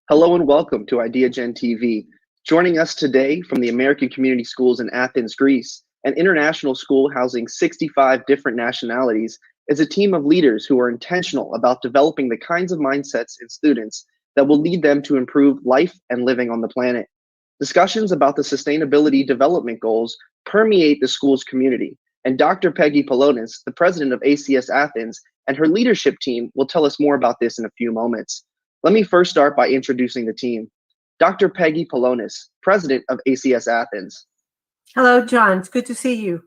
Hello and welcome to Ideagen TV. Joining us today from the American Community Schools in Athens, Greece, an international school housing 65 different nationalities, is a team of leaders who are intentional about developing the kinds of mindsets in students that will lead them to improve life and living on the planet. Discussions about the Sustainability Development Goals permeate the school's community, and Dr. Peggy Pelonis, the president of ACS Athens, and her leadership team will tell us more about this in a few moments. Let me first start by introducing the team. Dr. Peggy Pelonis, president of ACS Athens. Hello, John. It's good to see you.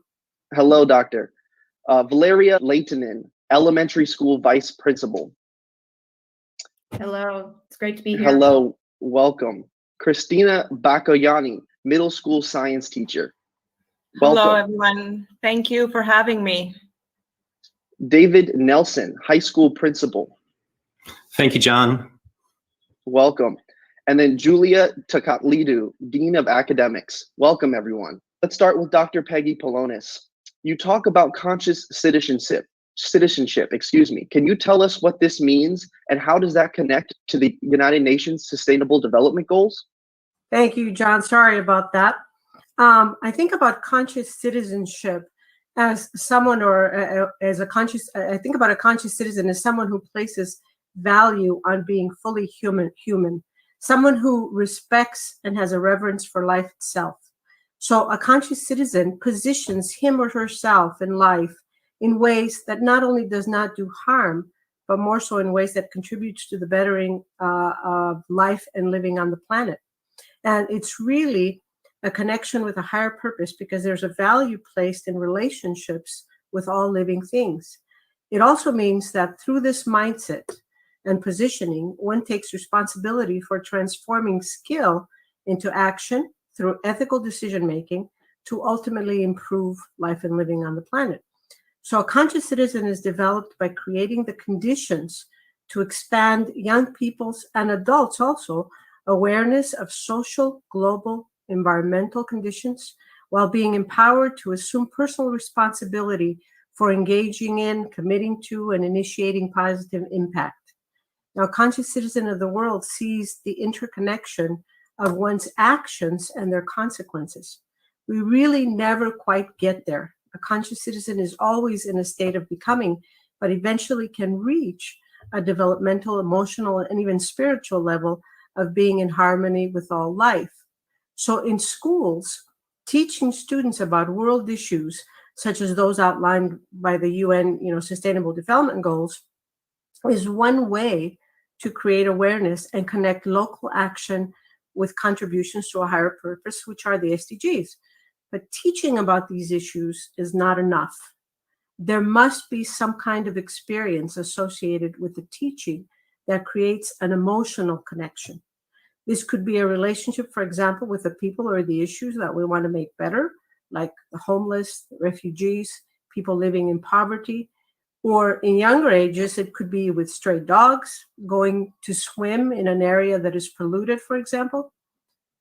Hello, Doctor. Valeria Laitinen, elementary school vice principal. Hello. It's great to be here. Hello. Welcome. Christina Bakoyannis, middle school science teacher. Welcome. Hello, everyone. Thank you for having me. David Nelson, high school principal. Thank you, John. Welcome. And then Julia Tokatlidou, Dean of Academics. Welcome, everyone. Let's start with Dr. Peggy Pelonis. You talk about conscious citizenship. Can you tell us what this means and how does that connect to the United Nations Sustainable Development Goals? Thank you, John. Sorry about that. I think about conscious citizenship as someone, I think about a conscious citizen as someone who places value on being fully human, someone who respects and has a reverence for life itself. So a conscious citizen positions him or herself in life in ways that not only does not do harm, but more so in ways that contributes to the bettering of life and living on the planet. And it's really a connection with a higher purpose because there's a value placed in relationships with all living things. It also means that through this mindset and positioning, one takes responsibility for transforming skill into action through ethical decision-making to ultimately improve life and living on the planet. So a conscious citizen is developed by creating the conditions to expand young people's and adults also awareness of social, global, environmental conditions while being empowered to assume personal responsibility for engaging in, committing to, and initiating positive impact. Now, a conscious citizen of the world sees the interconnection of one's actions and their consequences. We really never quite get there. A conscious citizen is always in a state of becoming, but eventually can reach a developmental, emotional, and even spiritual level of being in harmony with all life. So in schools, teaching students about world issues, such as those outlined by the UN, Sustainable Development Goals, is one way to create awareness and connect local action with contributions to a higher purpose, which are the SDGs. But teaching about these issues is not enough. There must be some kind of experience associated with the teaching that creates an emotional connection. This could be a relationship, for example, with the people or the issues that we want to make better, like the homeless, the refugees, people living in poverty. Or in younger ages, it could be with stray dogs, going to swim in an area that is polluted, for example.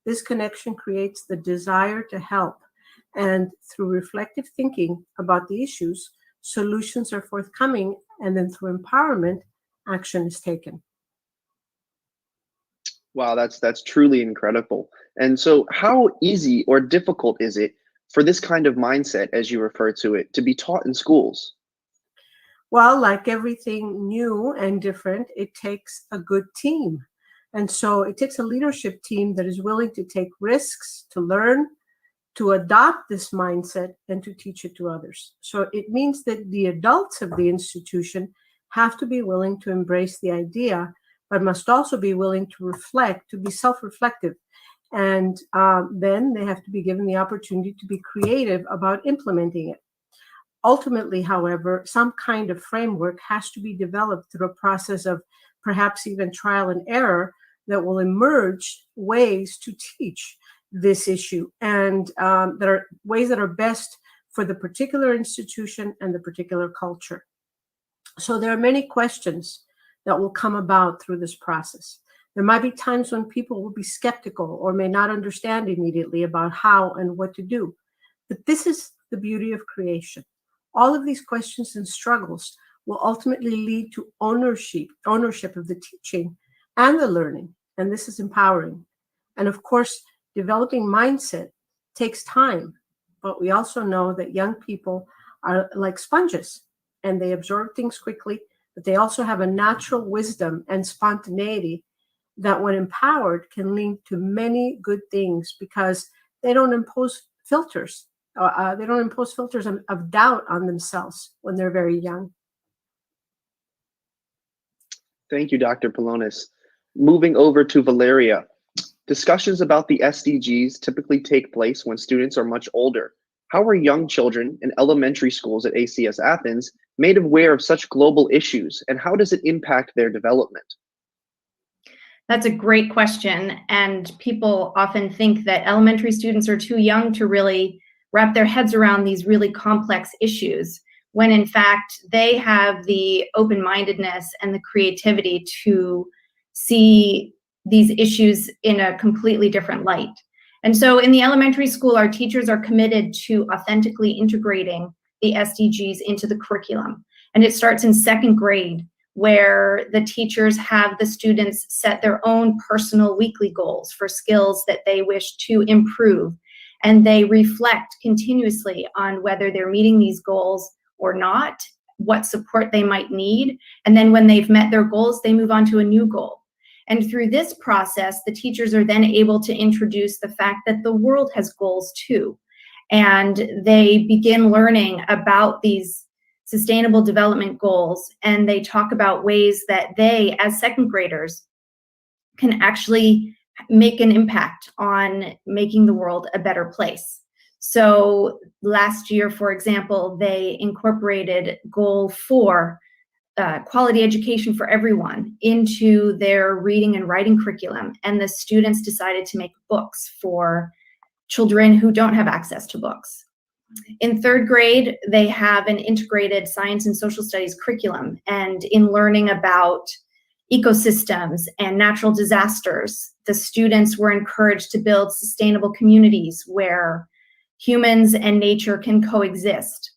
This connection creates the desire to help. And through reflective thinking about the issues, solutions are forthcoming. And then through empowerment, action is taken. Wow, that's truly incredible. And so how easy or difficult is it for this kind of mindset, as you refer to it, to be taught in schools? Well, like everything new and different, it takes a good team. And so it takes a leadership team that is willing to take risks, to learn, to adopt this mindset, and to teach it to others. So it means that the adults of the institution have to be willing to embrace the idea, but must also be willing to reflect, to be self-reflective. And then they have to be given the opportunity to be creative about implementing it. Ultimately, however, some kind of framework has to be developed through a process of perhaps even trial and error that will emerge ways to teach this issue and that are ways that are best for the particular institution and the particular culture. So there are many questions that will come about through this process. There might be times when people will be skeptical or may not understand immediately about how and what to do. But this is the beauty of creation. All of these questions and struggles will ultimately lead to ownership of the teaching and the learning. and this is empowering. And of course, developing mindset takes time, but we also know that young people are like sponges and they absorb things quickly, but they also have a natural wisdom and spontaneity that when empowered can lead to many good things because they don't impose filters. They don't impose filters of doubt on themselves when they're very young. Thank you, Dr. Pelonis. Moving over to Valeria. Discussions about the SDGs typically take place when students are much older. How are young children in elementary schools at ACS Athens made aware of such global issues, and how does it impact their development? That's a great question, and people often think that elementary students are too young to really wrap their heads around these really complex issues, when in fact they have the open-mindedness and the creativity to see these issues in a completely different light. And so in the elementary school, our teachers are committed to authentically integrating the SDGs into the curriculum. And it starts in second grade, where the teachers have the students set their own personal weekly goals for skills that they wish to improve. And they reflect continuously on whether they're meeting these goals or not, what support they might need. And then when they've met their goals, they move on to a new goal. And through this process, the teachers are then able to introduce the fact that the world has goals too. And they begin learning about these sustainable development goals, and they talk about ways that they, as second graders, can actually make an impact on making the world a better place. So last year, for example, they incorporated Goal 4, quality education for everyone, into their reading and writing curriculum, and the students decided to make books for children who don't have access to books. In third grade, they have an integrated science and social studies curriculum, and in learning about ecosystems and natural disasters, the students were encouraged to build sustainable communities where humans and nature can coexist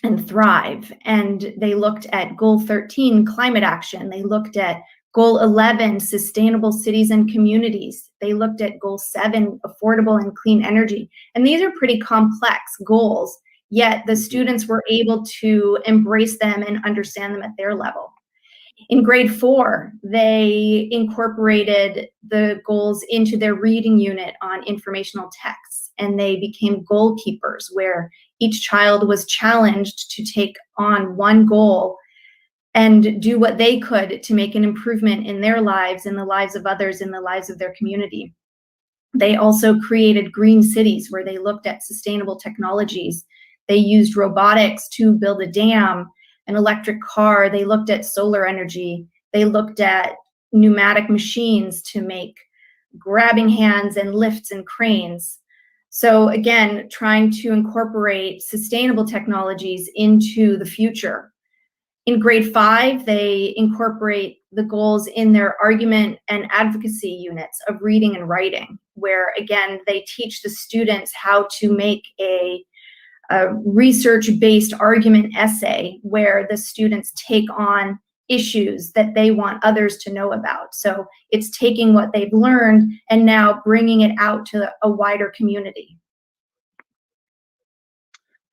and thrive. And they looked at Goal 13, climate action. They looked at Goal 11, sustainable cities and communities. They looked at Goal 7, affordable and clean energy. And these are pretty complex goals, yet the students were able to embrace them and understand them at their level. In grade 4, they incorporated the goals into their reading unit on informational texts, and they became goal keepers, where each child was challenged to take on one goal and do what they could to make an improvement in their lives, in the lives of others, in the lives of their community. They also created green cities, where they looked at sustainable technologies. They used robotics to build a dam, an electric car. They looked at solar energy. They looked at pneumatic machines to make grabbing hands and lifts and cranes. So again, trying to incorporate sustainable technologies into the future. In grade 5, they incorporate the goals in their argument and advocacy units of reading and writing, where again, they teach the students how to make a research-based argument essay where the students take on issues that they want others to know about. So it's taking what they've learned and now bringing it out to a wider community.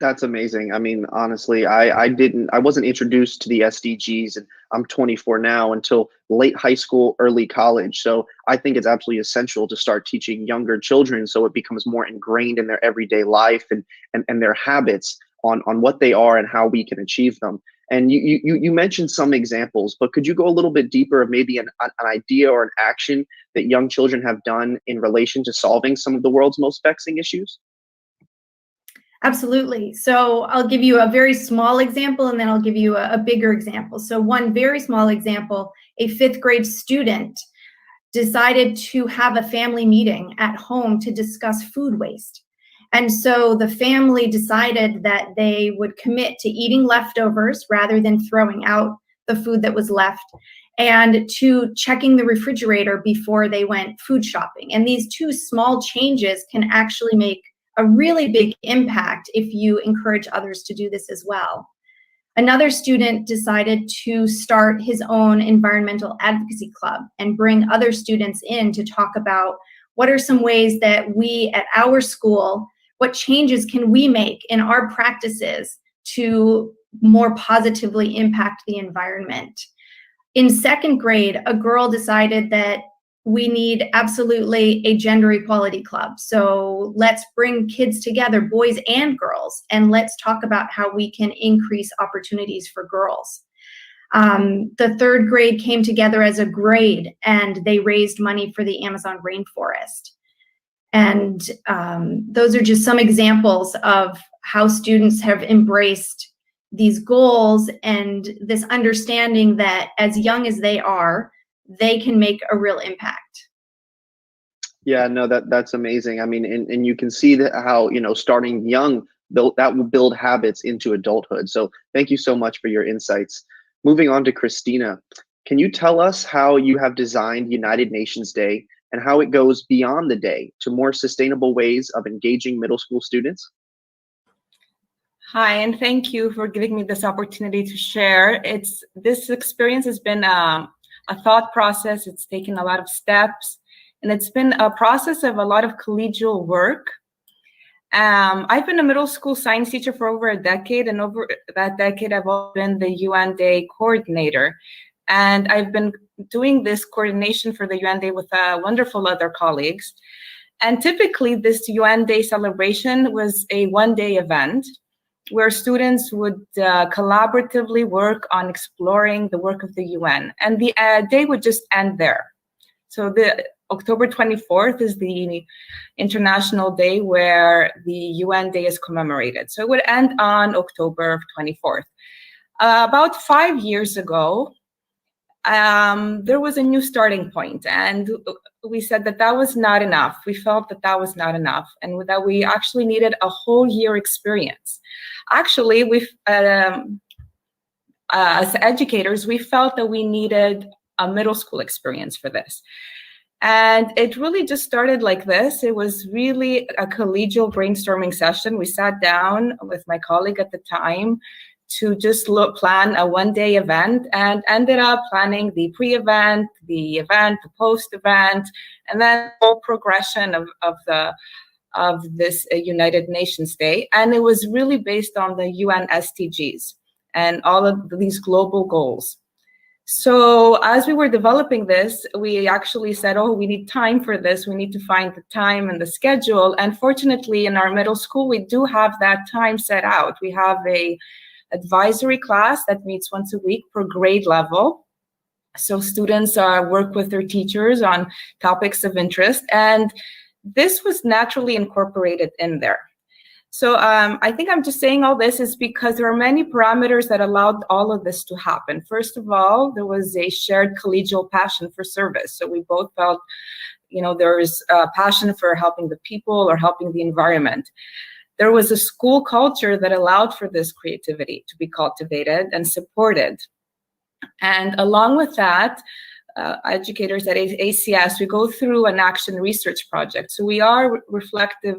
That's amazing. I mean, honestly, I wasn't introduced to the SDGs, and I'm 24 now, until late high school, early college. So I think it's absolutely essential to start teaching younger children so it becomes more ingrained in their everyday life and their habits on what they are and how we can achieve them. And you mentioned some examples, but could you go a little bit deeper of maybe an idea or an action that young children have done in relation to solving some of the world's most vexing issues? Absolutely. So I'll give you a very small example, and then I'll give you a bigger example. So one very small example, a 5th grade student decided to have a family meeting at home to discuss food waste. And so the family decided that they would commit to eating leftovers rather than throwing out the food that was left, and to checking the refrigerator before they went food shopping. And these two small changes can actually make a really big impact if you encourage others to do this as well. Another student decided to start his own environmental advocacy club and bring other students in to talk about what are some ways that we at our school, what changes can we make in our practices to more positively impact the environment. In second grade, a girl decided that we need absolutely a gender equality club. So let's bring kids together, boys and girls, and let's talk about how we can increase opportunities for girls. The third grade came together as a grade, and they raised money for the Amazon rainforest. And those are just some examples of how students have embraced these goals and this understanding that as young as they are, they can make a real impact. Yeah, no, that's amazing. I mean, and you can see that how, starting young, that will build habits into adulthood. So thank you so much for your insights. Moving on to Christina, can you tell us how you have designed United Nations Day and how it goes beyond the day to more sustainable ways of engaging middle school students? Hi, and thank you for giving me this opportunity to share. This experience has been a thought process. It's taken a lot of steps, and it's been a process of a lot of collegial work. I've been a middle school science teacher for over a decade, and over that decade, I've also been the UN Day coordinator. And I've been doing this coordination for the UN Day with wonderful other colleagues. And typically, this UN Day celebration was a one-day event where students would collaboratively work on exploring the work of the UN. And the day would just end there. So the October 24th is the International Day where the UN Day is commemorated. So it would end on October 24th. About 5 years ago, there was a new starting point, and we said that was not enough. We felt that was not enough, and that we actually needed a whole year experience. Actually, as educators, we felt that we needed a middle school experience for this. And it really just started like this. It was really a collegial brainstorming session. We sat down with my colleague at the time to just plan a one-day event, and ended up planning the pre-event, the event, the post-event, and then the whole progression of this United Nations Day. And it was really based on the UN SDGs and all of these global goals. So as we were developing this, we actually said, oh, we need time for this. We need to find the time and the schedule. And fortunately, in our middle school, we do have that time set out. We have a advisory class that meets once a week per grade level. So students work with their teachers on topics of interest, and this was naturally incorporated in there. So I think I'm just saying all this is because there are many parameters that allowed all of this to happen. First of all, there was a shared collegial passion for service. So we both felt, there's a passion for helping the people or helping the environment. There was a school culture that allowed for this creativity to be cultivated and supported. And along with that, educators at ACS, we go through an action research project. So we are reflective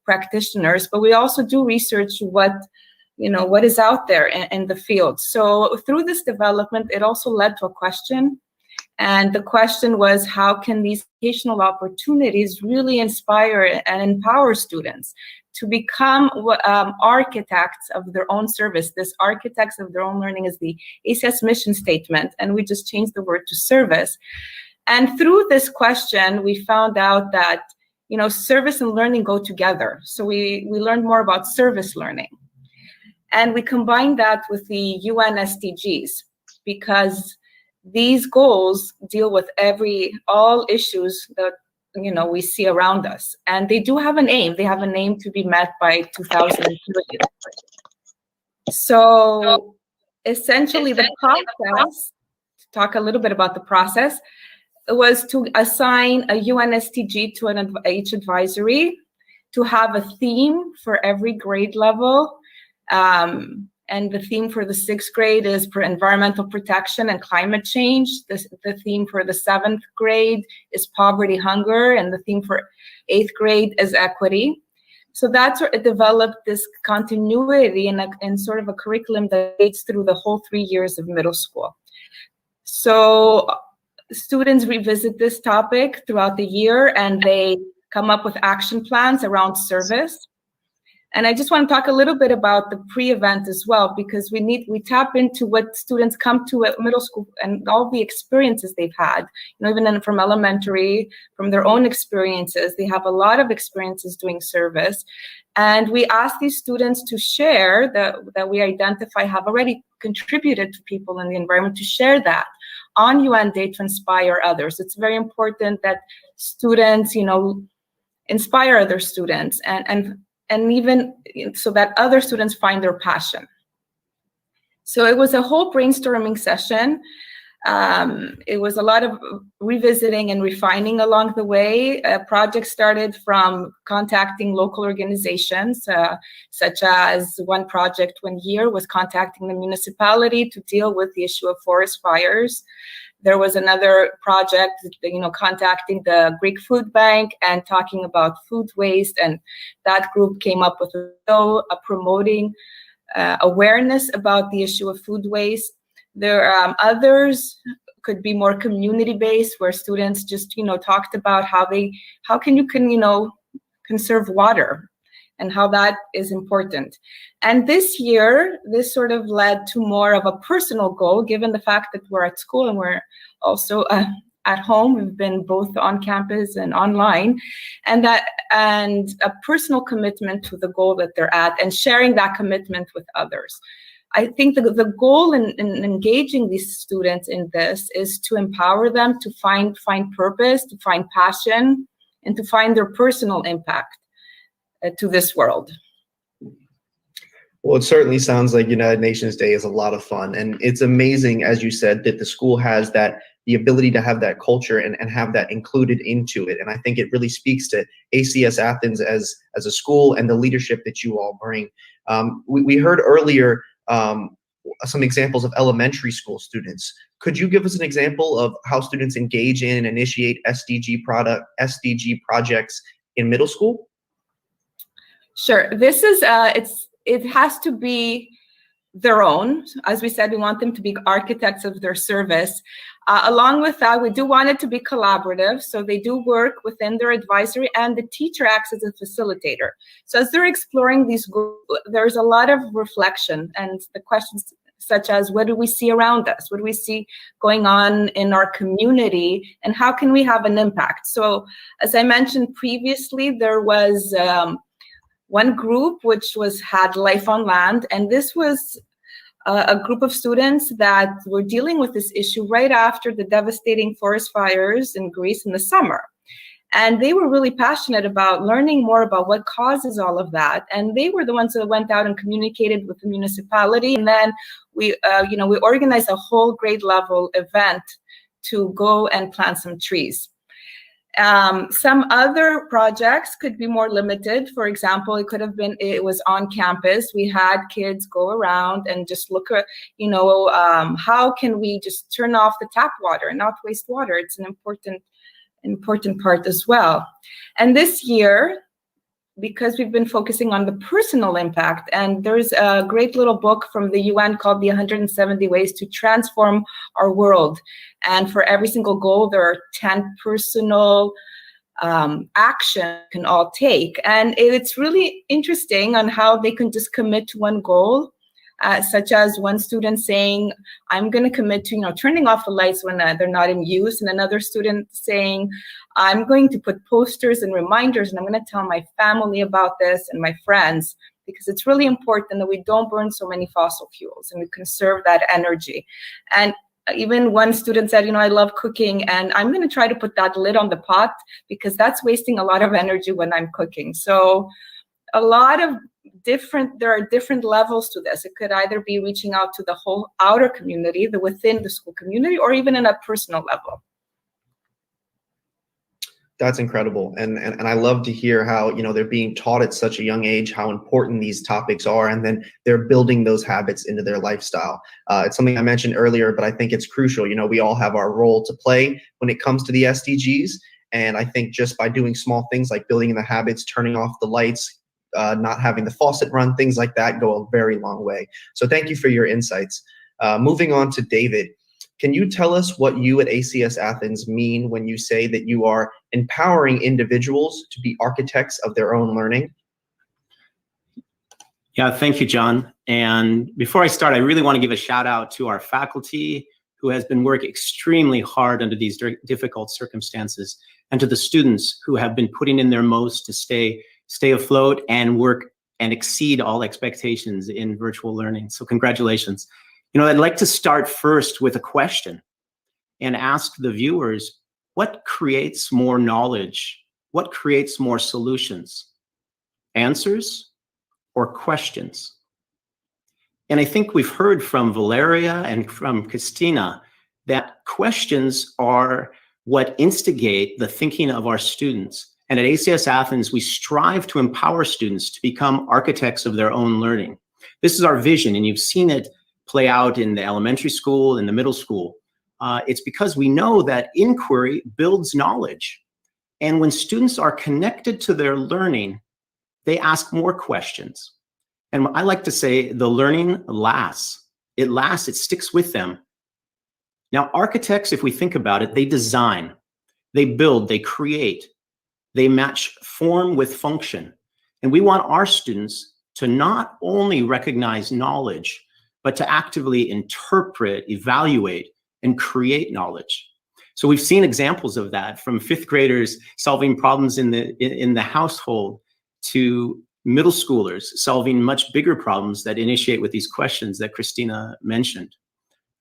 practitioners, but we also do research what is out there in the field. So through this development, it also led to a question. And the question was, how can these educational opportunities really inspire and empower students to become architects of their own service? This architects of their own learning is the ACS mission statement, and we just changed the word to service. And through this question, we found out that service and learning go together. So we learned more about service learning, and we combined that with the UN SDGs, because these goals deal with all issues that we see around us, and they do have an aim. They have an aim to be met by 2030. So essentially, the process, to talk a little bit about the process, was to assign a UN SDG to each advisory, to have a theme for every grade level. And the theme for the 6th grade is for environmental protection and climate change. The theme for the 7th grade is poverty, hunger, and the theme for 8th grade is equity. So that's where it developed this continuity and sort of a curriculum that leads through the whole 3 years of middle school. So students revisit this topic throughout the year, and they come up with action plans around service. And I just want to talk a little bit about the pre-event as well, because we tap into what students come to at middle school and all the experiences they've had, even from elementary, from their own experiences. They have a lot of experiences doing service. And we ask these students to share that we identify have already contributed to people in the environment, to share that on UN Day to inspire others. It's very important that students, inspire other students and even so that other students find their passion. So it was a whole brainstorming session. It was a lot of revisiting and refining along the way. A project started from contacting local organizations, such as one project one year was contacting the municipality to deal with the issue of forest fires. There was another project, contacting the Greek food bank and talking about food waste. And that group came up with a show promoting awareness about the issue of food waste. There are others could be more community-based, where students just, talked about how you can conserve water and how that is important. And this year, this sort of led to more of a personal goal, given the fact that we're at school and we're also at home. We've been both on campus and online, and a personal commitment to the goal that they're at and sharing that commitment with others. I think the goal in engaging these students in this is to empower them to find purpose, to find passion, and to find their personal impact to this world. Well, it certainly sounds like United Nations Day is a lot of fun, and it's amazing, as you said, that the school has the ability to have that culture and have that included into it. And I think it really speaks to ACS Athens as a school and the leadership that you all bring. We heard earlier some examples of elementary school students. Could you give us an example of how students engage in and initiate SDG projects in middle school? Sure. This is it has to be their own. As we said, we want them to be architects of their service. Along with that, we do want it to be collaborative. So they do work within their advisory, and the teacher acts as a facilitator. So as they're exploring these groups, there's a lot of reflection and the questions such as, what do we see around us? What do we see going on in our community? And how can we have an impact? So as I mentioned previously, there was one group which had Life on Land, and this was a group of students that were dealing with this issue right after the devastating forest fires in Greece in the summer. And they were really passionate about learning more about what causes all of that. And they were the ones that went out and communicated with the municipality. And then we organized a whole grade level event to go and plant some trees. Some other projects could be more limited. For example, it was on campus. We had kids go around and just look at, how can we just turn off the tap water and not waste water? It's an important part as well. And this year, because we've been focusing on the personal impact, and there's a great little book from the UN called The 170 Ways to Transform Our World. And for every single goal, there are 10 personal action can all take. And it's really interesting on how they can just commit to one goal, such as one student saying, I'm going to commit to turning off the lights when they're not in use, and another student saying, I'm going to put posters and reminders, and I'm going to tell my family about this and my friends, because it's really important that we don't burn so many fossil fuels and we conserve that energy. And even one student said, I love cooking, and I'm going to try to put that lid on the pot because that's wasting a lot of energy when I'm cooking. So there are different levels to this. It could either be reaching out to the whole outer community, within the school community, or even in a personal level. That's incredible. And I love to hear how, they're being taught at such a young age how important these topics are, and then they're building those habits into their lifestyle. It's something I mentioned earlier, but I think it's crucial. We all have our role to play when it comes to the SDGs. And I think just by doing small things like building the habits, turning off the lights, not having the faucet run, things like that go a very long way. So thank you for your insights. Moving on to David. Can you tell us what you at ACS Athens mean when you say that you are empowering individuals to be architects of their own learning? Yeah, thank you, John. And before I start, I really want to give a shout out to our faculty who has been working extremely hard under these difficult circumstances, and to the students who have been putting in their most to stay afloat and work and exceed all expectations in virtual learning. So congratulations. You know, I'd like to start first with a question and ask the viewers, what creates more knowledge? What creates more solutions? Answers or questions? And I think we've heard from Valeria and from Christina that questions are what instigate the thinking of our students. And at ACS Athens, we strive to empower students to become architects of their own learning. This is our vision, and you've seen it play out in the elementary school, in the middle school. It's because we know that inquiry builds knowledge. And when students are connected to their learning, they ask more questions. And I like to say the learning lasts. It lasts, it sticks with them. Now, architects, if we think about it, they design, they build, they create, they match form with function. And we want our students to not only recognize knowledge, but to actively interpret, evaluate, and create knowledge. So we've seen examples of that, from fifth graders solving problems in the household to middle schoolers solving much bigger problems that initiate with these questions that Christina mentioned.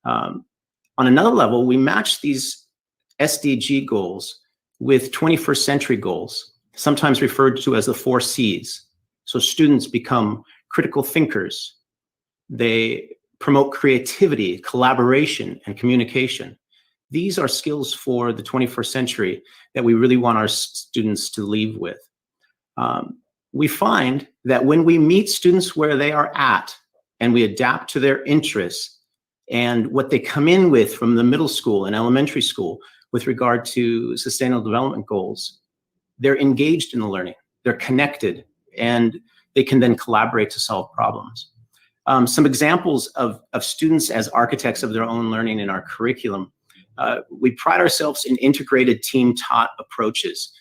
On another level, we match these SDG goals with 21st century goals, sometimes referred to as the 4 C's. So students become critical thinkers. They promote creativity, collaboration, and communication. These are skills for the 21st century that we really want our students to leave with. We find that when we meet students where they are at and we adapt to their interests and what they come in with from the middle school and elementary school with regard to sustainable development goals, they're engaged in the learning, they're connected, and they can then collaborate to solve problems. Some examples of students as architects of their own learning in our curriculum. We pride ourselves in integrated team-taught approaches.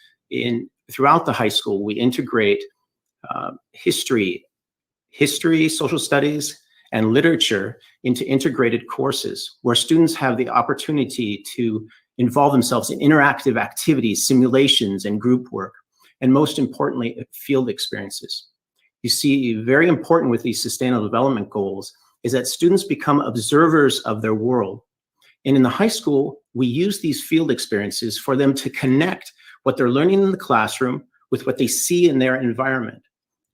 Throughout the high school, we integrate history, social studies, and literature into integrated courses where students have the opportunity to involve themselves in interactive activities, simulations, and group work, and most importantly, field experiences. You see, very important with these sustainable development goals is that students become observers of their world. And in the high school, we use these field experiences for them to connect what they're learning in the classroom with what they see in their environment.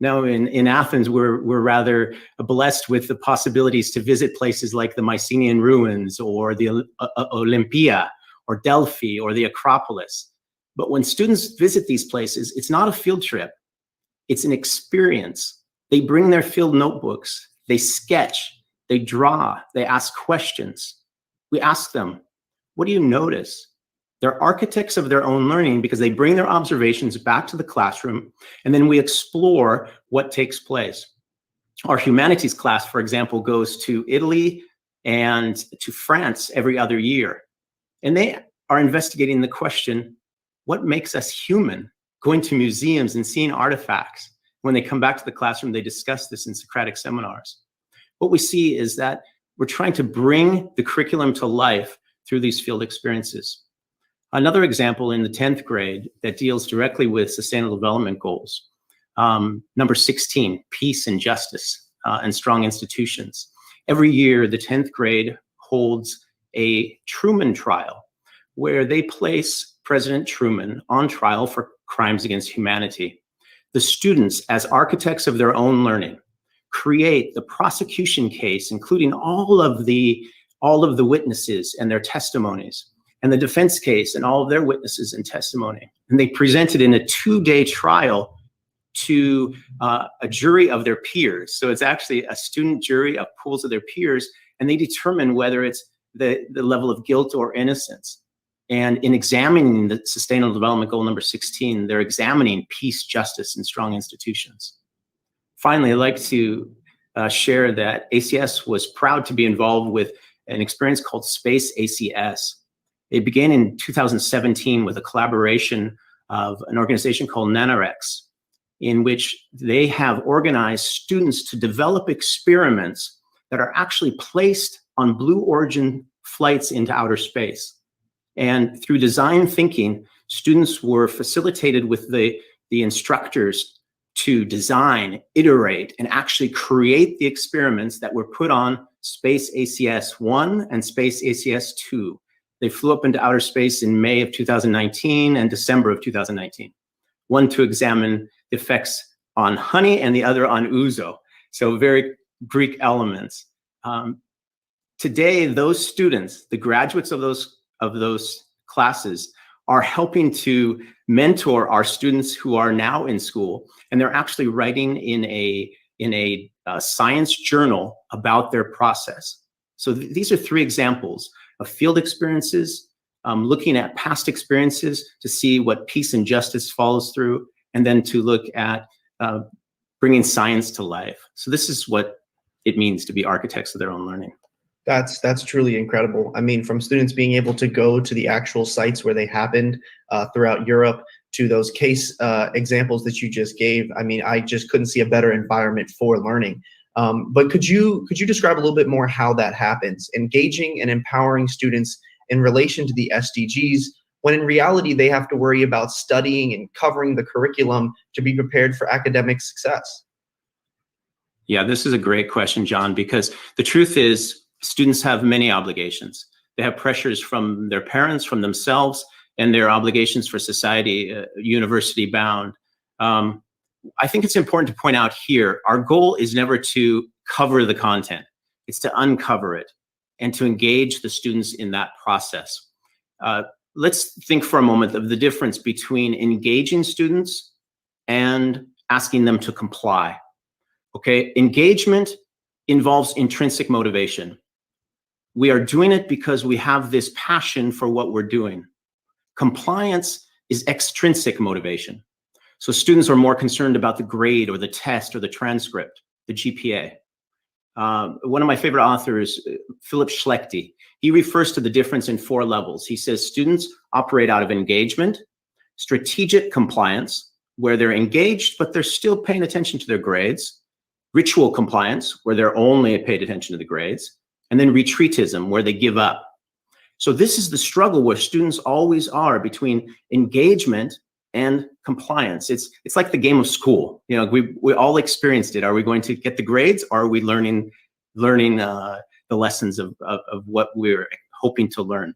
Now, in Athens, we're rather blessed with the possibilities to visit places like the Mycenaean ruins or the Olympia or Delphi or the Acropolis. But when students visit these places, it's not a field trip. It's an experience. They bring their field notebooks, they sketch, they draw, they ask questions. We ask them, what do you notice? They're architects of their own learning because they bring their observations back to the classroom, and then we explore what takes place. Our humanities class, for example, goes to Italy and to France every other year. And they are investigating the question, what makes us human? Going to museums and seeing artifacts. When they come back to the classroom, they discuss this in Socratic seminars. What we see is that we're trying to bring the curriculum to life through these field experiences. Another example in the 10th grade that deals directly with sustainable development goals, number 16, peace and justice and strong institutions. Every year, the 10th grade holds a Truman trial where they place President Truman on trial for crimes against humanity. The students, as architects of their own learning, create the prosecution case, including all of the witnesses and their testimonies, and the defense case and all of their witnesses and testimony. And they present it in a 2-day trial to a jury of their peers. So it's actually a student jury of pools of their peers, and they determine whether it's the level of guilt or innocence. And in examining the Sustainable Development Goal number 16, they're examining peace, justice, and strong institutions. Finally, I'd like to share that ACS was proud to be involved with an experience called Space ACS. It began in 2017 with a collaboration of an organization called NanoRex, in which they have organized students to develop experiments that are actually placed on Blue Origin flights into outer space. And through design thinking, students were facilitated with the instructors to design, iterate, and actually create the experiments that were put on Space ACS 1 and Space ACS 2. They flew up into outer space in May of 2019 and December of 2019. One to examine the effects on honey and the other on ouzo. So very Greek elements. Today, those students, the graduates of those classes, are helping to mentor our students who are now in school, and they're actually writing in a science journal about their process. So these are three examples of field experiences, looking at past experiences to see what peace and justice follows through, and then to look at bringing science to life. So this is what it means to be architects of their own learning. That's truly incredible. I mean, from students being able to go to the actual sites where they happened throughout Europe to those case examples that you just gave. I mean, I just couldn't see a better environment for learning. But could you describe a little bit more how that happens, engaging and empowering students in relation to the SDGs, when in reality they have to worry about studying and covering the curriculum to be prepared for academic success? Yeah, this is a great question, John, because the truth is, students have many obligations. They have pressures from their parents, from themselves, and their obligations for society, university bound. I think it's important to point out here, our goal is never to cover the content. It's to uncover it and to engage the students in that process. Let's think for a moment of the difference between engaging students and asking them to comply. Okay, engagement involves intrinsic motivation. We are doing it because we have this passion for what we're doing. Compliance is extrinsic motivation. So students are more concerned about the grade or the test or the transcript, the GPA. One of my favorite authors, Philip Schlechte, he refers to the difference in 4 levels. He says students operate out of engagement, strategic compliance, where they're engaged, but they're still paying attention to their grades, ritual compliance, where they're only paid attention to the grades, and then retreatism, where they give up. So this is the struggle where students always are between engagement and compliance. It's like the game of school. You know, we all experienced it. Are we going to get the grades, or are we learning the lessons of what we're hoping to learn?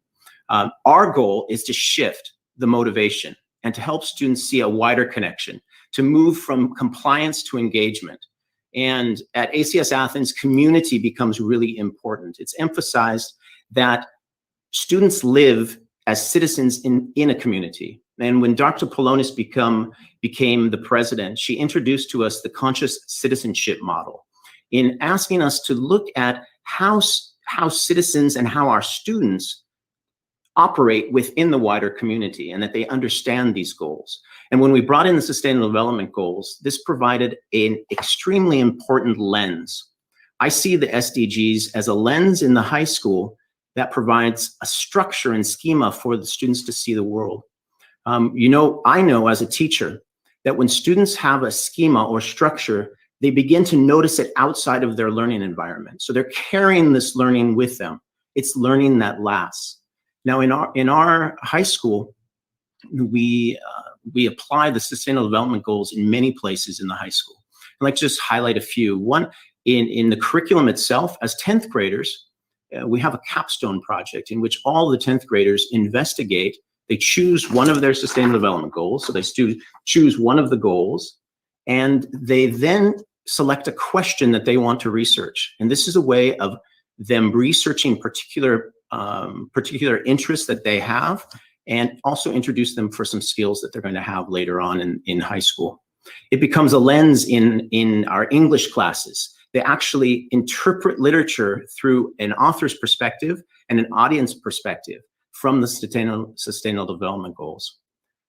Our goal is to shift the motivation and to help students see a wider connection, to move from compliance to engagement. And at ACS Athens, community becomes really important. It's emphasized that students live as citizens in a community. And when Dr. Pelonis became the president, she introduced to us the conscious citizenship model in asking us to look at how citizens and how our students operate within the wider community, and that they understand these goals. And when we brought in the Sustainable Development Goals, this provided an extremely important lens. I see the SDGs as a lens in the high school that provides a structure and schema for the students to see the world. I know as a teacher that when students have a schema or structure, they begin to notice it outside of their learning environment. So they're carrying this learning with them. It's learning that lasts. Now, in our high school, we apply the Sustainable Development Goals in many places in the high school. I'd like to just highlight a few. One, in the curriculum itself, as 10th graders, we have a capstone project in which all the 10th graders investigate. They choose one of their Sustainable Development Goals, so they choose one of the goals, and they then select a question that they want to research. And this is a way of them researching particular interests that they have, and also introduce them for some skills that they're going to have later on in high school. It becomes a lens in our English classes. They actually interpret literature through an author's perspective and an audience perspective from the Sustainable Development Goals.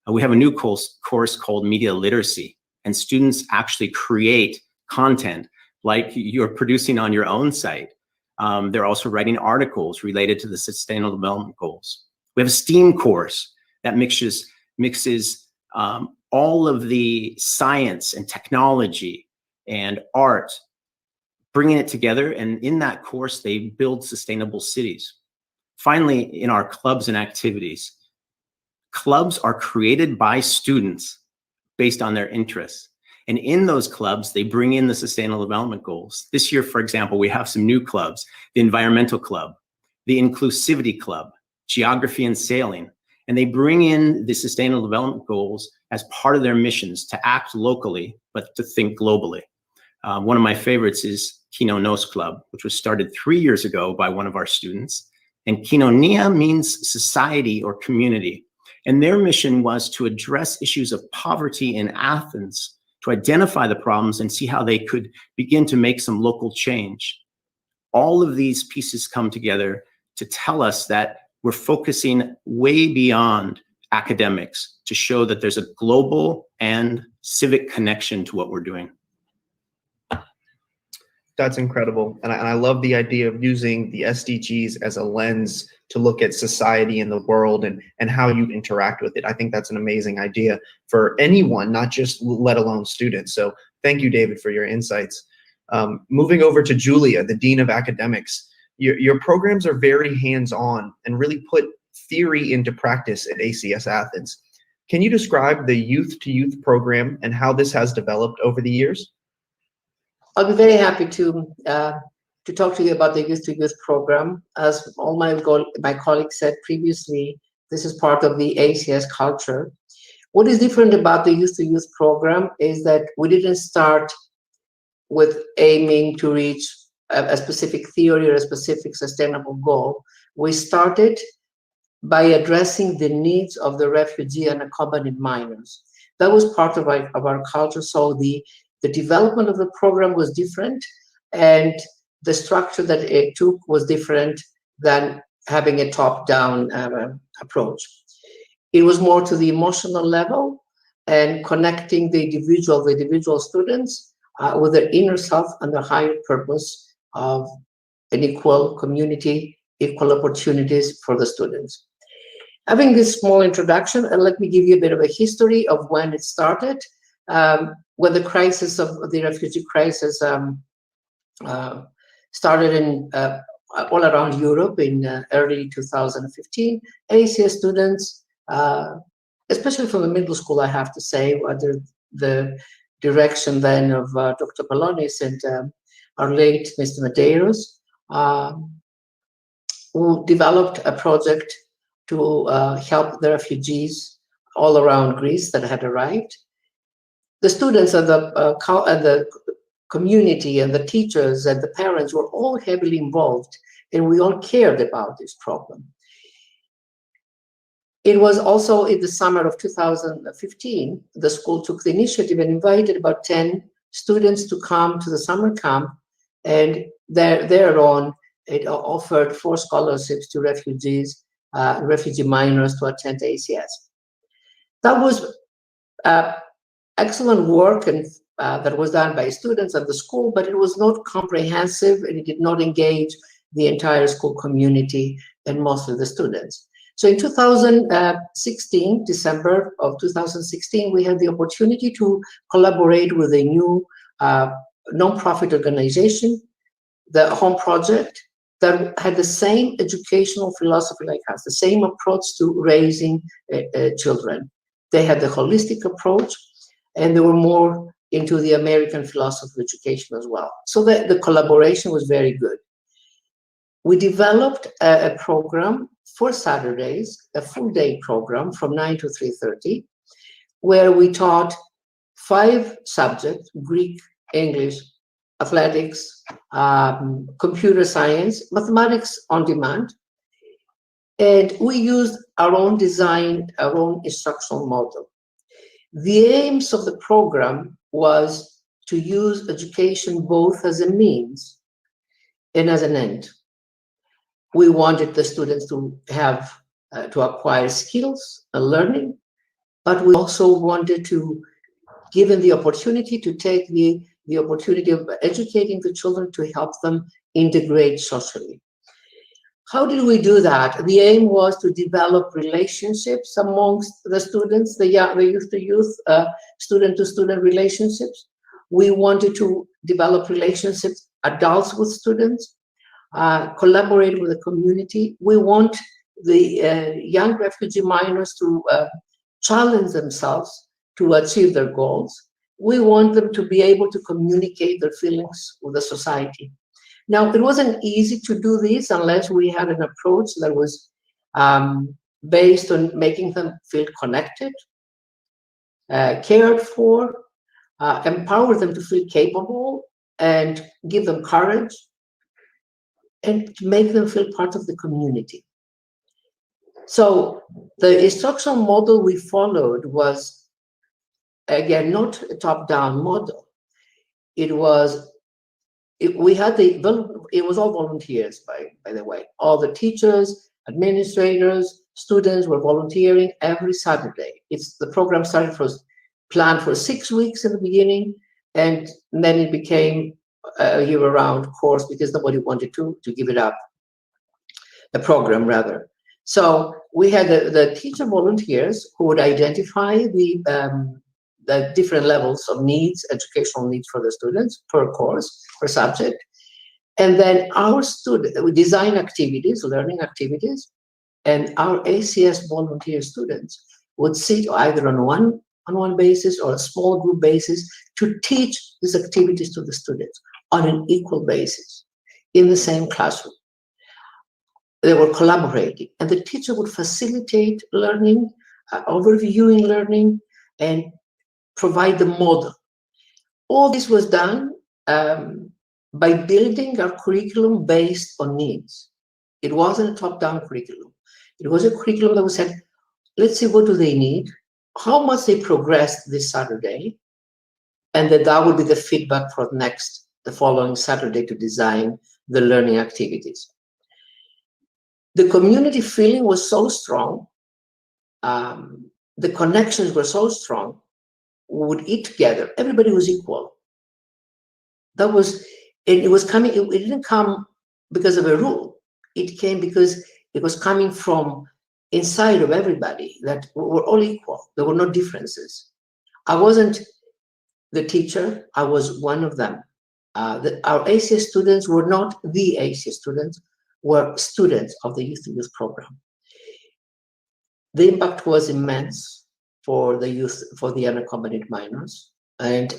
We have a new course called Media Literacy, and students actually create content like you're producing on your own site. They're also writing articles related to the Sustainable Development Goals. We have a STEAM course that mixes all of the science and technology and art, bringing it together. And in that course, they build sustainable cities. Finally, in our clubs and activities, clubs are created by students based on their interests. And in those clubs, they bring in the Sustainable Development Goals. This year, for example, we have some new clubs: the Environmental Club, the Inclusivity Club, Geography and Sailing. And they bring in the Sustainable Development Goals as part of their missions to act locally, but to think globally. One of my favorites is Kino Nos Club, which was started 3 years ago by one of our students. And Kinonia means society or community. And their mission was to address issues of poverty in Athens, to identify the problems and see how they could begin to make some local change. All of these pieces come together to tell us that we're focusing way beyond academics to show that there's a global and civic connection to what we're doing. That's incredible. And I love the idea of using the SDGs as a lens to look at society and the world and how you interact with it. I think that's an amazing idea for anyone, not just let alone students. So thank you, David, for your insights. Moving over to Julia, the Dean of Academics. Your programs are very hands-on and really put theory into practice at ACS Athens. Can you describe the Youth to Youth program and how this has developed over the years? I'll be very happy to talk to you about the Youth to Youth program. As all my colleagues said previously, this is part of the ACS culture. What is different about the Youth to Youth program is that we didn't start with aiming to reach a specific theory or a specific sustainable goal. We started by addressing the needs of the refugee and accompanied minors. That was part of our culture. So the development of the program was different, and the structure that it took was different than having a top-down approach. It was more to the emotional level and connecting the individual students with their inner self and their higher purpose of an equal community, equal opportunities for the students. Having this small introduction, and let me give you a bit of a history of when it started. When the crisis of the refugee crisis started in all around Europe in early 2015, ACS students, especially from the middle school, I have to say, under the direction then of Dr. Pelonis and our late Mr. Medeiros, who developed a project to help the refugees all around Greece that had arrived. The students and the community and the teachers and the parents were all heavily involved, and we all cared about this problem. It was also in the summer of 2015, the school took the initiative and invited about 10 students to come to the summer camp, and thereon it offered 4 scholarships to refugees, refugee minors to attend ACS. That was excellent work and that was done by students at the school, but it was not comprehensive and it did not engage the entire school community and most of the students. So in 2016, December of 2016, we had the opportunity to collaborate with a new nonprofit organization, the Home Project, that had the same educational philosophy like us, the same approach to raising children. They had the holistic approach, and they were more into the American philosophy of education as well. So the collaboration was very good. We developed a program for Saturdays, a full-day program from 9 to 3:30, where we taught 5 subjects: Greek, English, athletics, computer science, mathematics on demand. And we used our own design, our own instructional model. The aims of the program was to use education both as a means and as an end. We wanted the students to have, to acquire skills and learning, but we also wanted to give them the opportunity to take the the opportunity of educating the children to help them integrate socially. How did we do that? The aim was to develop relationships amongst the students, the youth-to-youth, student-to-student relationships. We wanted to develop relationships, adults with students, collaborate with the community. We want the young refugee minors to challenge themselves to achieve their goals. We want them to be able to communicate their feelings with the society. Now, it wasn't easy to do this unless we had an approach that was based on making them feel connected, cared for, empower them to feel capable, and give them courage, and to make them feel part of the community. So the instructional model we followed was, again, not a top-down model. It was all volunteers, by the way. All the teachers, administrators, students were volunteering every Saturday. The program planned for 6 weeks in the beginning, and then it became a year-round course because nobody wanted to give it up, the program rather. So we had the teacher volunteers who would identify the different levels of needs, educational needs for the students per course, per subject. And then our we design activities, learning activities, and our ACS volunteer students would sit either on one basis or a small group basis to teach these activities to the students on an equal basis in the same classroom. They were collaborating, and the teacher would facilitate learning, overviewing learning, and provide the model. All this was done by building our curriculum based on needs. It wasn't a top-down curriculum. It was a curriculum that we said, let's see, what do they need? How much they progressed this Saturday? And that would be the feedback for the following Saturday to design the learning activities. The community feeling was so strong. The connections were so strong. We would eat together. Everybody was equal. It was coming. It didn't come because of a rule. It came because it was coming from inside of everybody, that we're all equal. There were no differences. I wasn't the teacher. I was one of them. Our ACS students were not the ACS students, were students of the youth-to-youth program. The impact was immense for the youth, for the unaccompanied minors. And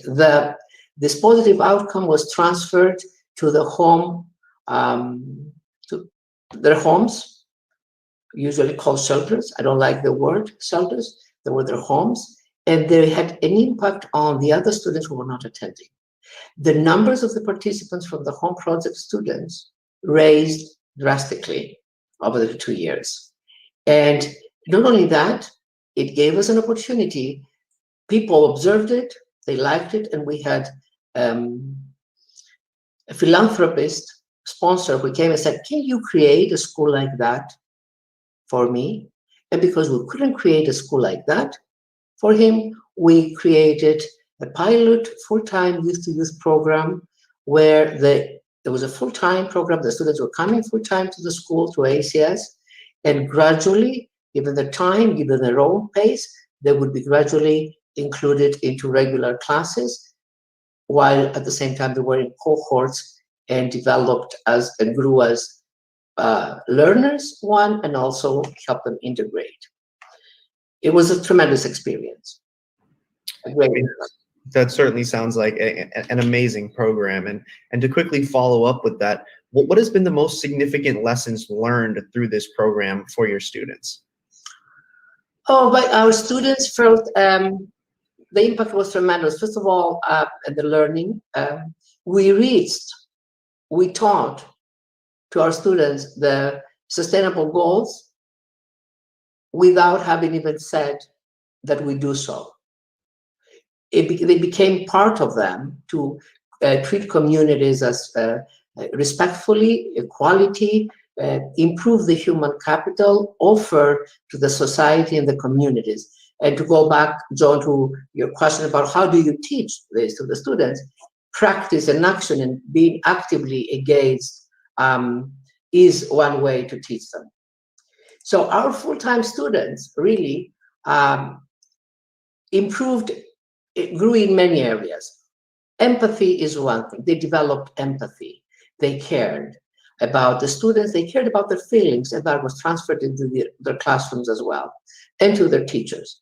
this positive outcome was transferred to the home, to their homes, usually called shelters. I don't like the word shelters. They were their homes, and they had an impact on the other students who were not attending. The numbers of the participants from the home project students raised drastically over the 2 years. And not only that, it gave us an opportunity. People observed it, they liked it, and we had a philanthropist sponsor who came and said, can you create a school like that for me? And because we couldn't create a school like that for him, we created a pilot full-time youth-to-youth program where there was a full-time program. The students were coming full-time to the school, to ACS, and gradually, given the time, given their own pace, they would be gradually included into regular classes, while at the same time they were in cohorts and developed and grew as learners, and also helped them integrate. It was a tremendous experience. That certainly sounds like an amazing program. And to quickly follow up with that, what has been the most significant lessons learned through this program for your students? Oh, but our students felt the impact was tremendous. First of all, the learning. We taught to our students the sustainable goals without having even said that we do so. They became part of them to treat communities as respectfully, equality, improve the human capital, offer to the society and the communities. And to go back, John, to your question about how do you teach this to the students, practice and action and being actively engaged is one way to teach them. So our full-time students really grew in many areas. Empathy is one thing. They developed empathy. They cared about the students. They cared about their feelings, and that was transferred into their classrooms as well, and to their teachers.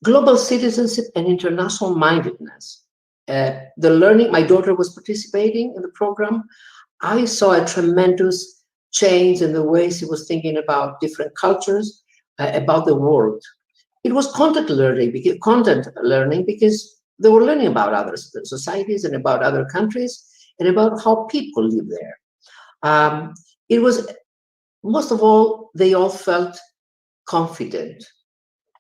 Global citizenship and international mindedness. The learning, my daughter was participating in the program. I saw a tremendous change in the way she was thinking about different cultures, about the world. It was content learning because they were learning about other societies and about other countries and about how people live there. It was, most of all, they all felt confident.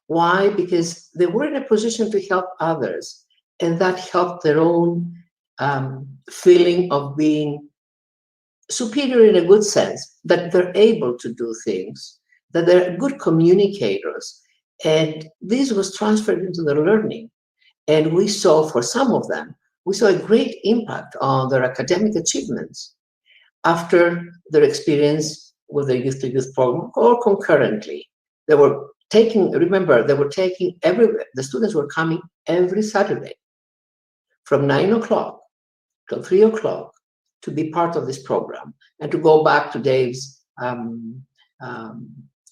Why? Because they were in a position to help others, and that helped their own feeling of being superior in a good sense, that they're able to do things, that they're good communicators. And this was transferred into their learning. And we saw, for some of them, we saw a great impact on their academic achievements after their experience with the youth-to-youth program, or concurrently. They were taking, remember, the students were coming every Saturday from 9 o'clock till 3 o'clock to be part of this program. And to go back to Dave's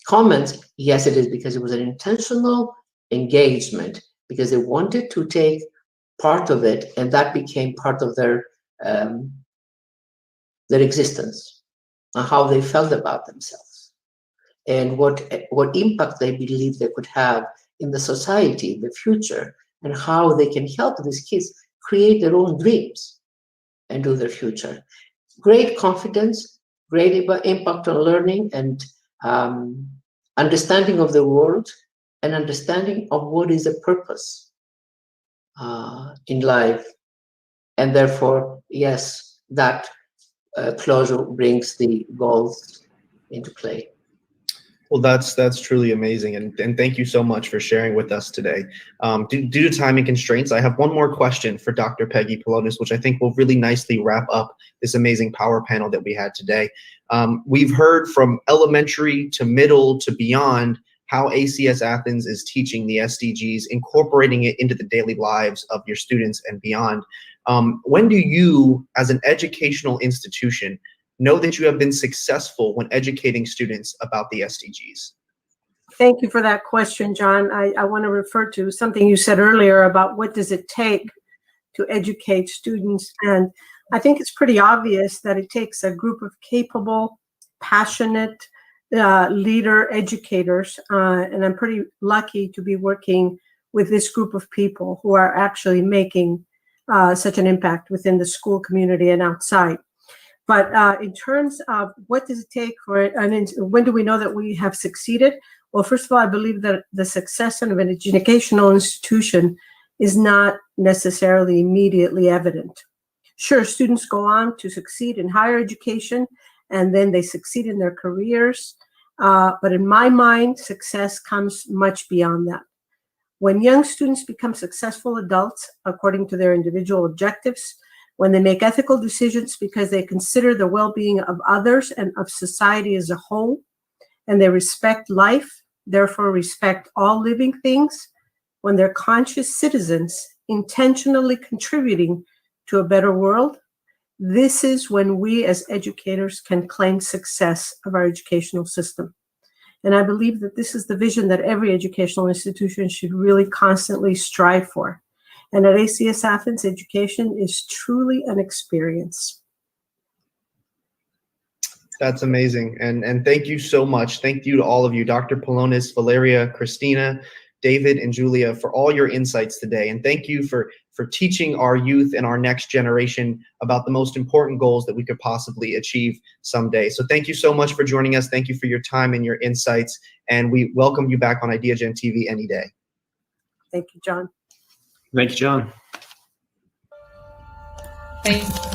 comments, yes, it is because it was an intentional engagement, because they wanted to take part of it, and that became part of their existence, and how they felt about themselves, and what impact they believe they could have in the society in the future, and how they can help these kids create their own dreams and do their future. Great confidence, great impact on learning, and understanding of the world, and understanding of what is the purpose in life. And therefore, yes, that closure brings the goals into play. Well, that's truly amazing, and thank you so much for sharing with us today. Due to timing constraints, I have one more question for Dr. Peggy Pelonis, which I think will really nicely wrap up this amazing power panel that we had today. We've heard from elementary to middle to beyond how ACS Athens is teaching the SDGs, incorporating it into the daily lives of your students and beyond. When do you, as an educational institution, know that you have been successful when educating students about the SDGs? Thank you for that question, John. I want to refer to something you said earlier about what does it take to educate students. And I think it's pretty obvious that it takes a group of capable, passionate leader educators. And I'm pretty lucky to be working with this group of people who are actually making such an impact within the school community and outside. But in terms of what does it take for it, and when do we know that we have succeeded? Well, first of all, I believe that the success of an educational institution is not necessarily immediately evident. Sure, students go on to succeed in higher education, and then they succeed in their careers. But in my mind, success comes much beyond that. When young students become successful adults, according to their individual objectives, when they make ethical decisions because they consider the well-being of others and of society as a whole, and they respect life, therefore respect all living things, when they're conscious citizens intentionally contributing to a better world, this is when we as educators can claim success of our educational system. And I believe that this is the vision that every educational institution should really constantly strive for. And at ACS Athens, education is truly an experience. That's amazing. And thank you so much. Thank you to all of you, Dr. Pelonis, Valeria, Christina, David, and Julia, for all your insights today. And thank you for teaching our youth and our next generation about the most important goals that we could possibly achieve someday. So thank you so much for joining us. Thank you for your time and your insights. And we welcome you back on Ideagen TV any day. Thank you, John. Thank you, John. Thanks.